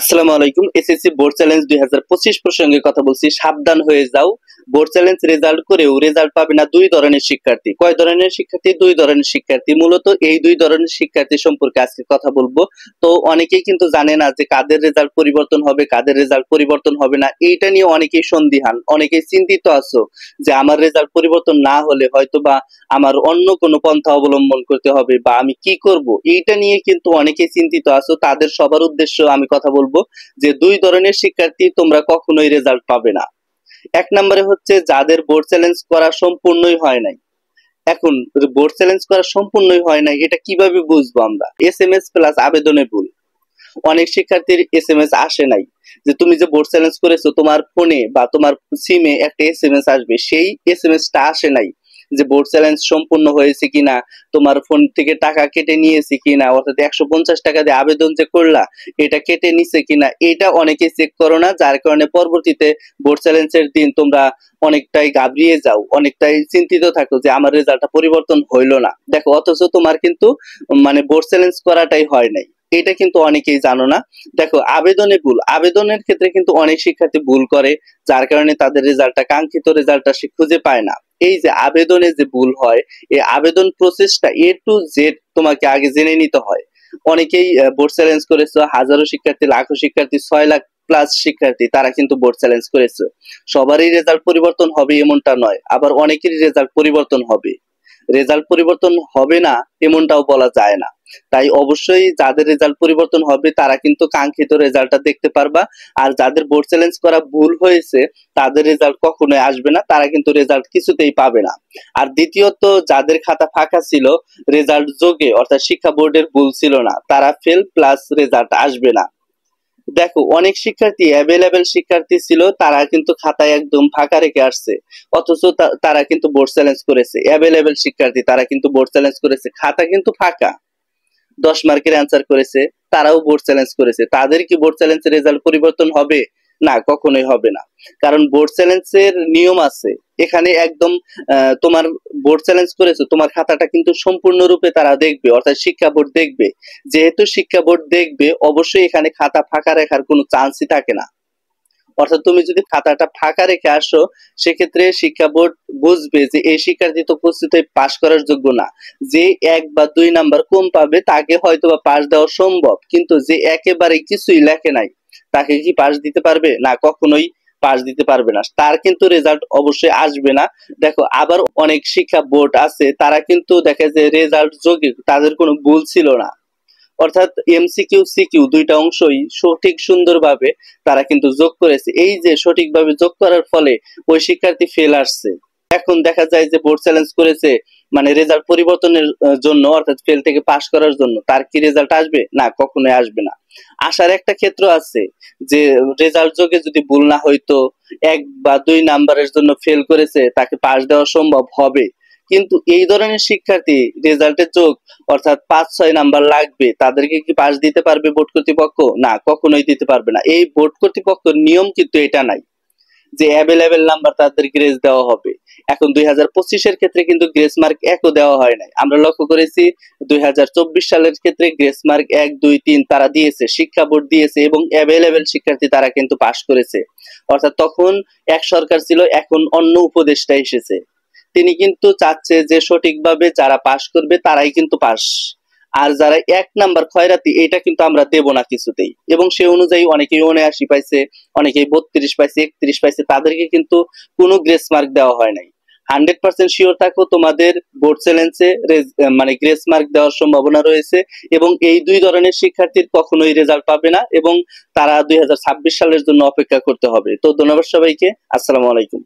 আসসালামু আলাইকুম। SSC board challenge 2025 প্রসঙ্গে কথা বলছি। সাবধান হয়ে যাও। বোর্ড চ্যালেঞ্জ রেজাল্ট করেও রেজাল্ট পাবে না দুই ধরনের শিক্ষার্থী। কয় ধরনের শিক্ষার্থী? দুই ধরনের শিক্ষার্থী। মূলত এই দুই ধরনের শিক্ষার্থী সম্পর্কে আজকে কথা বলবো। তো অনেকেই কিন্তু জানে না যে কাদের রেজাল্ট পরিবর্তন হবে, কাদের রেজাল্ট পরিবর্তন হবে না। এইটা নিয়ে অনেকেই সন্দিহান, অনেকেই চিন্তিত আছো যে আমার রেজাল্ট পরিবর্তন না হলে হয়তো বা আমার অন্য কোনো পন্থা অবলম্বন করতে হবে বা আমি কি করব। এইটা নিয়ে কিন্তু অনেকেই চিন্তিত আছো। তাদের সবার উদ্দেশ্য আমি কথা বলবো যে দুই ধরনের শিক্ষার্থী তোমরা কখনোই রেজাল্ট পাবে না। এক নম্বরে হচ্ছে যাদের বোর্ড চ্যালেঞ্জ করা সম্পূর্ণই হয় নাই। এখন বোর্ড চ্যালেঞ্জ করা সম্পূর্ণই হয় নাই, এটা কিভাবে বুঝবো আমরা? এসএমএস প্লাস আবেদনে ভুল। অনেক শিক্ষার্থীর এসএমএস আসে নাই। যে তুমি যে বোর্ড চ্যালেঞ্জ করেছো তোমার ফোনে বা তোমার সিমে একটা এসএমএস আসবে, সেই এসএমএসটা আসে নাই। যে বোর্ড চ্যালেঞ্জ সম্পূর্ণ হয়েছে কিনা, তোমার ফোন থেকে টাকা কেটে নিয়েছে কিনা, অর্থাৎ 150 টাকা দিয়ে আবেদন যে করলা এটা কেটে নিছে কিনা, এটা অনেকে চেক করো না। যার কারণে পরবর্তীতে বোর্ড চ্যালেঞ্জের দিন তোমরা অনেকটাই ঘাবড়িয়ে যাও, অনেকটাই চিন্তিত থাকো যে আমার রেজাল্টটা পরিবর্তন হইলো না। দেখো, অথচ তোমার কিন্তু বোর্ড চ্যালেঞ্জ করাটাই হয় নাই। এটা কিন্তু অনেকেই জানো না। দেখো, আবেদনে ভুল। আবেদনের ক্ষেত্রে কিন্তু অনেক শিক্ষার্থী ভুল করে, যার কারণে তাদের রেজাল্টটা, কাঙ্ক্ষিত রেজাল্টটা সে খুঁজে পায় না। এই যে আবেদনে যে ভুল হয়, এই আবেদন প্রসেসটা এ টু জেড তোমাকে আগে জেনে নিতে হয়। অনেকেই বোর্ড চ্যালেঞ্জ করেছে, হাজারো শিক্ষার্থী, লাখো শিক্ষার্থী, 6 লাখ প্লাস শিক্ষার্থী তারা কিন্তু বোর্ড চ্যালেঞ্জ করেছে। সবারই রেজাল্ট পরিবর্তন হবে এমনটা নয়, আবার অনেকেরই রেজাল্ট পরিবর্তন হবে। রেজাল্ট পরিবর্তন হবে না এমনটাও বলা যায় না। তাই অবশ্যই যাদের রেজাল্ট পরিবর্তন হবে তারা কিন্তু কাঙ্ক্ষিত রেজাল্টটা দেখতে পারবা। আর যাদের বোর্ড চ্যালেঞ্জ করা ভুল হয়েছে তাদের রেজাল্ট কখনোই আসবে না, তারা কিন্তু রেজাল্ট কিছুতেই পাবে না। আর দ্বিতীয়ত, যাদের খাতা ফাঁকা ছিল, রেজাল্ট যোগে অর্থাৎ শিক্ষা বোর্ডের ভুল ছিল না, তারা ফেল প্লাস রেজাল্ট আসবে না। দেখো, অনেক শিক্ষার্থী অ্যাভেলেবেল শিক্ষার্থী ছিল, তারা কিন্তু খাতায় একদম ফাঁকা রেখে আসছে, অথচ তারা কিন্তু বোর্ড চ্যালেঞ্জ করেছে। অ্যাভেলেবেল শিক্ষার্থী তারা কিন্তু বোর্ড চ্যালেঞ্জ করেছে, খাতা কিন্তু ফাঁকা, 10 মার্কের অ্যান্সার করেছে, তারাও বোর্ড চ্যালেঞ্জ করেছে। তাদের কি বোর্ড চ্যালেঞ্জের রেজাল্ট পরিবর্তন হবে? না, কখনোই হবে না। কারণ বোর্ড চ্যালেঞ্জের নিয়ম আছে এখানে একদম। তোমার বোর্ড চ্যালেঞ্জ করেছো, তোমার খাতাটা কিন্তু সম্পূর্ণরূপে তারা দেখবে, অর্থাৎ শিক্ষা বোর্ড দেখবে। যেহেতু শিক্ষা বোর্ড দেখবে, অবশ্যই এখানে খাতা ফাঁকা রাখার কোনো চান্সই থাকে না। অর্থাৎ তুমি যদি খাতাটা ফাঁকা রেখে আসো, সেক্ষেত্রে শিক্ষা বোর্ড বুঝবে যে এই শিক্ষার্থী তো উপস্থিত হয়ে পাশ করার যোগ্য না। যে 1 বা 2 নাম্বার কম পাবে তাকে হয়তো বা পাশ দেওয়া সম্ভব, কিন্তু যে একেবারে কিছুই লেখে নাই তাকে কি পাশ দিতে পারবে? না, কখনোই পাশ দিতে পারবে না। তার কিন্তু রেজাল্ট অবশ্যই আসবে না। দেখো, আবার অনেক শিক্ষা বোর্ড আছে তারা কিন্তু দেখে যে রেজাল্ট যোগে তাদের কোনো ভুল ছিল না, অর্থাৎ এমসিকিউ সিকিউ দুইটা অংশই সঠিক সুন্দরভাবে তারা কিন্তু যোগ করেছে। এই যে সঠিকভাবে যোগ করার ফলে ওই শিক্ষার্থী ফেল আসছে। এখন দেখা যায় যে বোর্ড চ্যালেঞ্জ করেছে রেজাল্ট পরিবর্তনের জন্য, অর্থাৎ ফেল থেকে পাস করার জন্য, তার কি রেজাল্ট আসবে? না, কখনোই আসবে না। আসার একটা ক্ষেত্র আছে যে রেজাল্ট যোগে যদি ভুল না হইতো, 1 বা 2 নাম্বারের জন্য ফেল করেছে, তাকে পাস দেওয়া সম্ভব হবে। কিন্তু এই ধরনের শিক্ষার্থী রেজাল্টের যোগ অর্থাৎ 5-6 নাম্বার লাগবে, তাদেরকে কি পাস দিতে পারবে বোর্ড কর্তৃপক্ষ? না, কখনোই দিতে পারবে না। এই বোর্ড কর্তৃপক্ষের নিয়ম কিন্তু এটা নাই যে অ্যাভেলেবেল নাম্বার তাদের গ্রেস দেওয়া হবে। এখন 2025-এর ক্ষেত্রে কিন্তু গ্রেস মার্ক 1ও দেওয়া হয় নাই। আমরা লক্ষ্য করেছি 2024 সালের ক্ষেত্রে গ্রেস মার্ক 1, 2, 3 তারা দিয়েছে, শিক্ষা বোর্ড দিয়েছে, এবং অ্যাভেলেবেল শিক্ষার্থী তারা কিন্তু পাস করেছে। অর্থাৎ তখন এক সরকার ছিল, এখন অন্য উপদেষ্টা এসেছে। তিনি কিন্তু চাচ্ছে যে সঠিকভাবে যারা পাস করবে তারাই কিন্তু পাস, আর যারা 1 নাম্বার খয়রাতি এটা কিন্তু আমরা দেব না কিছুতেই। এবং সে অনুযায়ী অনেকেই 79 পাইছে, অনেকেই 32 পাইছে, 31 পাইছে, তাদেরকে কিন্তু কোনো গ্রেস মার্ক দেওয়া হয় নাই। 100% শিওর থাকো তোমাদের বোর্ড চ্যালেঞ্জে গ্রেস মার্ক দেওয়ার সম্ভাবনা রয়েছে, এবং এই দুই ধরনের শিক্ষার্থীর কখনোই রেজাল্ট পাবে না, এবং তারা 2026 সালের জন্য অপেক্ষা করতে হবে। তো ধন্যবাদ সবাইকে। আসসালামু আলাইকুম।